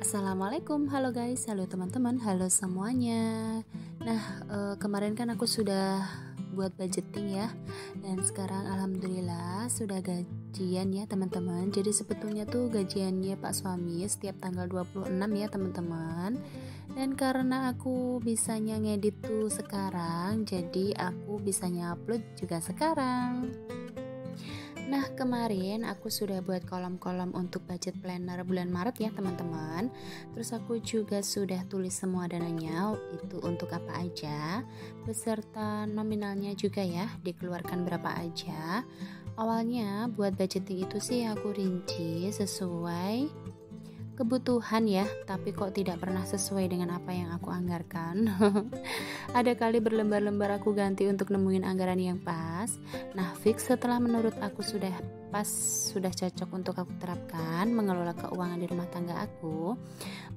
Assalamualaikum, halo guys, halo teman-teman, halo semuanya. Nah, kemarin kan aku sudah buat budgeting ya, dan sekarang alhamdulillah sudah gajian ya teman-teman. Jadi sebetulnya tuh gajiannya Pak suami setiap tanggal 26 ya teman-teman. Dan karena aku bisanya ngedit tuh sekarang, jadi aku bisanya upload juga sekarang. Nah, kemarin aku sudah buat kolom-kolom untuk budget planner bulan Maret ya teman-teman. Terus aku juga sudah tulis semua dananya itu untuk apa aja, beserta nominalnya juga ya, dikeluarkan berapa aja. Awalnya buat budgeting itu sih aku rinci sesuai kebutuhan ya, tapi kok tidak pernah sesuai dengan apa yang aku anggarkan. Ada kali berlembar-lembar aku ganti untuk nemuin anggaran yang pas. Nah, fix setelah menurut aku sudah pas, sudah cocok untuk aku terapkan mengelola keuangan di rumah tangga aku,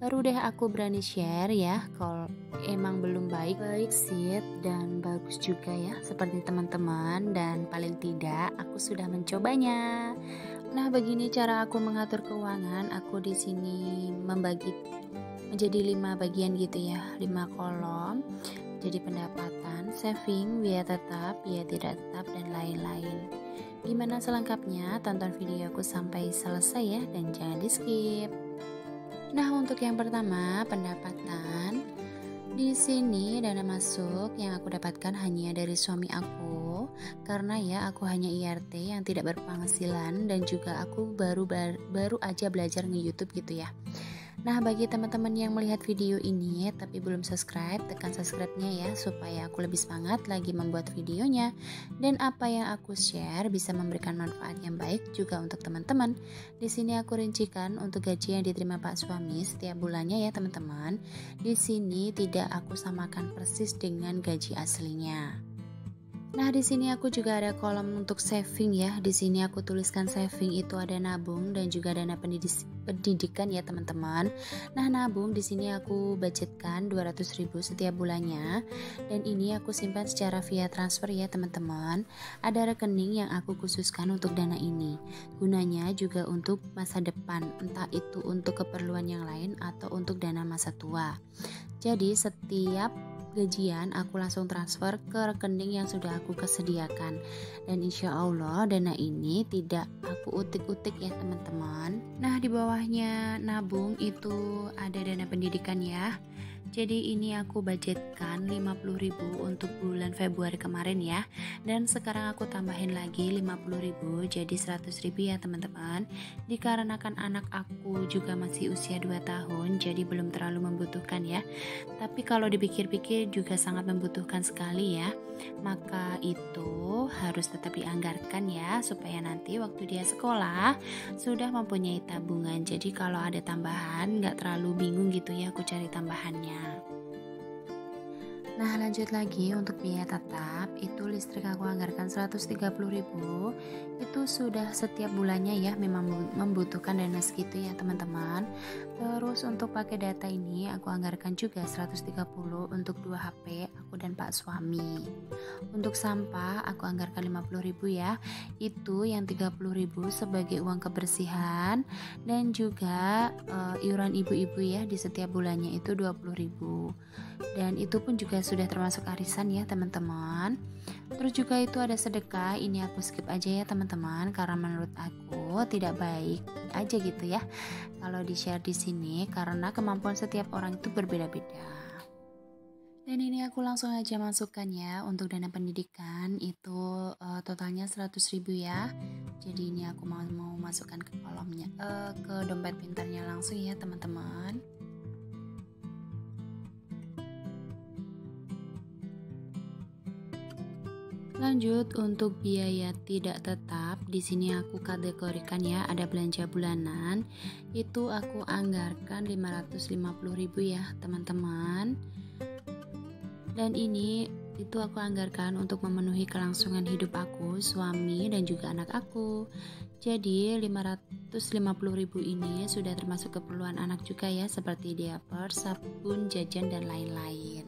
baru deh aku berani share ya. Kalau emang belum baik sih dan bagus juga ya seperti teman-teman, dan paling tidak aku sudah mencobanya. Nah, begini cara aku mengatur keuangan. Aku di sini membagi menjadi 5 bagian gitu ya, 5 kolom. Jadi pendapatan, saving, biaya tetap, biaya tidak tetap, dan lain-lain. Gimana selengkapnya? Tonton video aku sampai selesai ya, dan jangan di skip. Nah, untuk yang pertama, pendapatan. Di sini dana masuk yang aku dapatkan hanya dari suami aku, karena ya aku hanya IRT yang tidak berpenghasilan, dan juga aku baru aja belajar nge-YouTube gitu ya. Nah, bagi teman-teman yang melihat video ini tapi belum subscribe, tekan subscribe-nya ya supaya aku lebih semangat lagi membuat videonya, dan apa yang aku share bisa memberikan manfaat yang baik juga untuk teman-teman. Di sini aku rincikan untuk gaji yang diterima Pak suami setiap bulannya ya teman-teman. Di sini tidak aku samakan persis dengan gaji aslinya. Nah, di sini aku juga ada kolom untuk saving ya. Di sini aku tuliskan saving itu ada nabung dan juga dana pendidikan ya teman-teman. Nah, nabung di sini aku budgetkan 200.000 setiap bulannya, dan ini aku simpan secara via transfer ya teman-teman. Ada rekening yang aku khususkan untuk dana ini. Gunanya juga untuk masa depan, entah itu untuk keperluan yang lain atau untuk dana masa tua. Jadi setiap gajian aku langsung transfer ke rekening yang sudah aku kesediakan, dan insya Allah dana ini tidak aku utik-utik ya teman-teman. Nah, di bawahnya nabung itu ada dana pendidikan ya. Jadi ini aku budgetkan 50.000 untuk bulan Februari kemarin ya, dan sekarang aku tambahin lagi 50.000 jadi 100.000 ya teman-teman. Dikarenakan anak aku juga masih usia 2 tahun, jadi belum terlalu membutuhkan ya, tapi kalau dipikir-pikir juga sangat membutuhkan sekali ya. Maka itu harus tetap dianggarkan ya, supaya nanti waktu dia sekolah sudah mempunyai tabungan. Jadi kalau ada tambahan gak terlalu bingung gitu ya aku cari tambahannya. Nah, lanjut lagi untuk biaya tetap, itu listrik aku anggarkan 130.000. Itu sudah setiap bulannya ya, memang membutuhkan dana segitu ya teman-teman. Terus untuk pakai data ini aku anggarkan juga 130 untuk 2 HP aku dan Pak suami. Untuk sampah aku anggarkan 50.000 ya. Itu yang 30.000 sebagai uang kebersihan, dan juga iuran ibu-ibu ya di setiap bulannya itu 20.000. Dan itu pun juga sudah termasuk arisan ya teman-teman. Terus juga itu ada sedekah, ini aku skip aja ya teman-teman, karena menurut aku tidak baik aja gitu ya kalau di share di sini, karena kemampuan setiap orang itu berbeda-beda. Dan ini aku langsung aja masukkan ya. Untuk dana pendidikan itu totalnya 100.000 ya. Jadi ini aku mau masukkan ke kolomnya, ke dompet pintarnya langsung ya teman-teman. Lanjut untuk biaya tidak tetap, di sini aku kategorikan ya, ada belanja bulanan. Itu aku anggarkan 550.000 ya, teman-teman. Dan ini itu aku anggarkan untuk memenuhi kelangsungan hidup aku, suami, dan juga anak aku. Jadi 550.000 ini sudah termasuk keperluan anak juga ya, seperti diaper, sabun, jajan, dan lain-lain.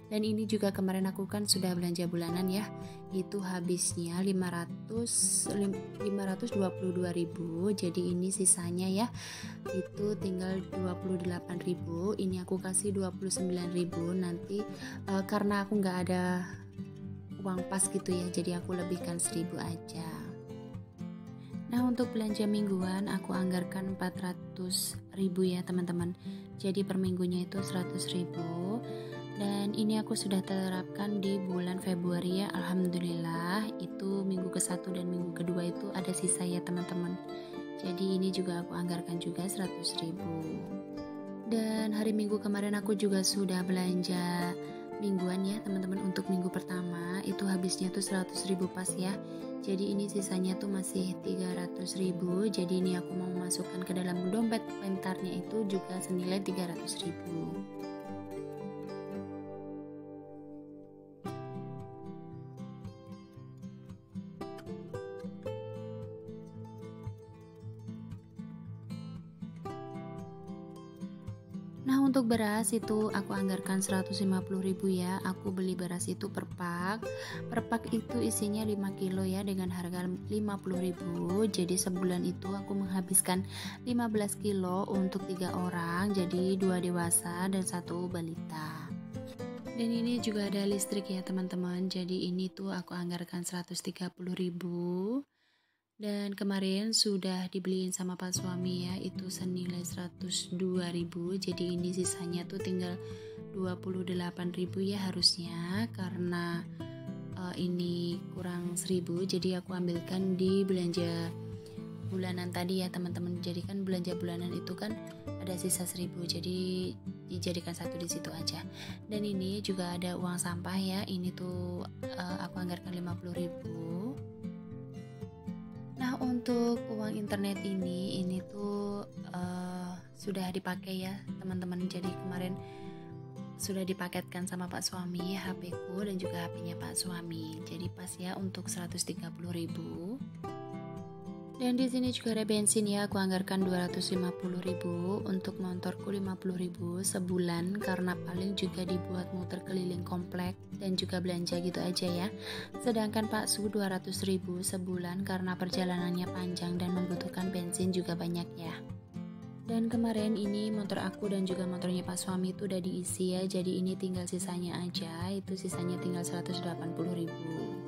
Dan ini juga kemarin aku kan sudah belanja bulanan ya, itu habisnya 522.000. Jadi ini sisanya ya itu tinggal 28.000. Ini aku kasih 29.000 nanti karena aku nggak ada uang pas gitu ya, jadi aku lebihkan 1.000 aja. Nah, untuk belanja mingguan aku anggarkan 400.000 ya teman-teman. Jadi per minggunya itu 100.000. Dan ini aku sudah terapkan di bulan Februari ya. Alhamdulillah itu minggu ke-1 dan minggu kedua itu ada sisa ya teman-teman. Jadi ini juga aku anggarkan juga 100.000. Dan hari Minggu kemarin aku juga sudah belanja mingguan ya teman-teman. Untuk minggu pertama itu habisnya tuh 100.000 pas ya. Jadi ini sisanya tuh masih 300.000. Jadi ini aku mau masukkan ke dalam dompet pintarnya itu juga senilai 300.000. Nah, untuk beras itu aku anggarkan 150.000 ya. Aku beli beras itu per pak. Per pak itu isinya 5 kilo ya dengan harga 50.000. Jadi sebulan itu aku menghabiskan 15 kilo untuk 3 orang. Jadi 2 dewasa dan 1 balita. Dan ini juga ada listrik ya teman-teman. Jadi ini tuh aku anggarkan 130.000. Dan kemarin sudah dibeliin sama Pak suami ya, itu senilai 102.000. Jadi ini sisanya tuh tinggal 28.000 ya harusnya, karena ini kurang 1.000. Jadi aku ambilkan di belanja bulanan tadi ya teman-teman. Jadi kan belanja bulanan itu kan ada sisa 1.000. Jadi dijadikan satu di situ aja. Dan ini juga ada uang sampah ya. Ini tuh aku anggarkan 50.000. Nah, untuk uang internet ini tuh sudah dipakai ya teman-teman. Jadi kemarin sudah dipaketkan sama Pak suami HP ku dan juga HP-nya Pak suami. Jadi pas ya untuk 130.000. Dan di sini juga ada bensin ya, aku anggarkan 250.000. Untuk motorku 50.000 sebulan karena paling juga dibuat muter keliling komplek dan juga belanja gitu aja ya. Sedangkan Pak Su 200.000 sebulan karena perjalanannya panjang dan membutuhkan bensin juga banyak ya. Dan kemarin ini motor aku dan juga motornya Pak suami itu udah diisi ya. Jadi ini tinggal sisanya aja, itu sisanya tinggal 180.000.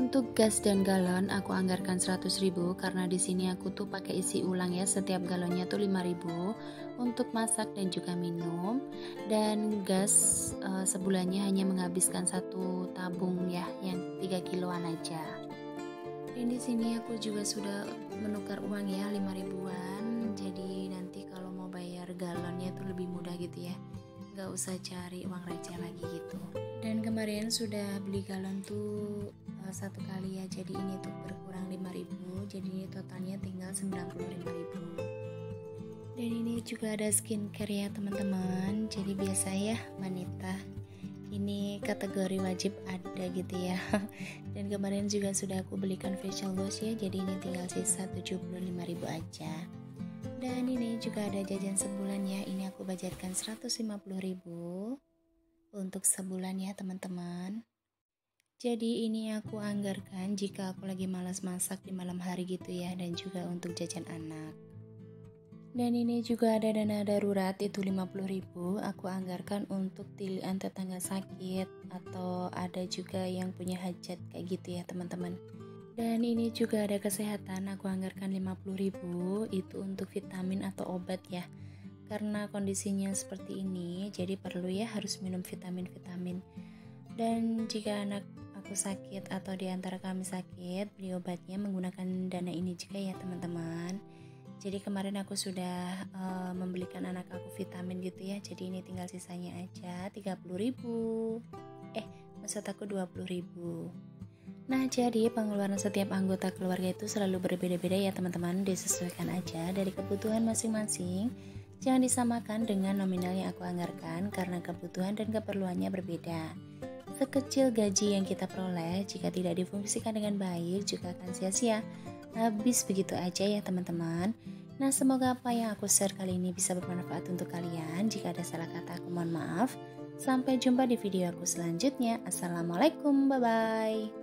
Untuk gas dan galon aku anggarkan 100.000 karena di sini aku tuh pakai isi ulang ya, setiap galonnya tuh 5.000 untuk masak dan juga minum. Dan gas sebulannya hanya menghabiskan satu tabung ya, yang 3 kiloan aja. Dan di sini aku juga sudah menukar uang ya 5.000-an. Jadi nanti kalau mau bayar galonnya tuh lebih mudah gitu ya, nggak usah cari uang receh lagi gitu. Dan kemarin sudah beli galon tuh satu kali ya, jadi ini tuh berkurang 5.000, jadi ini totalnya tinggal 95.000. Dan ini juga ada skincare ya teman-teman. Jadi biasa ya wanita ini kategori wajib ada gitu ya. Dan kemarin juga sudah aku belikan facial wash ya, jadi ini tinggal sisa 75.000 aja. Dan ini juga ada jajan sebulan ya, ini aku budgetkan 150.000 untuk sebulan ya teman-teman. Jadi ini aku anggarkan jika aku lagi malas masak di malam hari gitu ya, dan juga untuk jajan anak. Dan ini juga ada dana darurat itu 50.000 aku anggarkan untuk tilian tetangga sakit atau ada juga yang punya hajat kayak gitu ya teman-teman. Dan ini juga ada kesehatan, aku anggarkan 50.000 itu untuk vitamin atau obat ya. Karena kondisinya seperti ini, jadi perlu ya harus minum vitamin-vitamin. Dan jika anak aku sakit atau diantara kami sakit, beli obatnya menggunakan dana ini juga ya teman-teman. Jadi kemarin aku sudah membelikan anak aku vitamin gitu ya. Jadi ini tinggal sisanya aja 30.000. Maksud aku 20.000. Nah, jadi pengeluaran setiap anggota keluarga itu selalu berbeda-beda ya teman-teman. Disesuaikan aja dari kebutuhan masing-masing. Jangan disamakan dengan nominal yang aku anggarkan karena kebutuhan dan keperluannya berbeda. Sekecil gaji yang kita peroleh, jika tidak difungsikan dengan baik juga akan sia-sia. habis begitu aja ya teman-teman. Nah, semoga apa yang aku share kali ini bisa bermanfaat untuk kalian. Jika ada salah kata aku mohon maaf. Sampai jumpa di video aku selanjutnya. Assalamualaikum, bye-bye.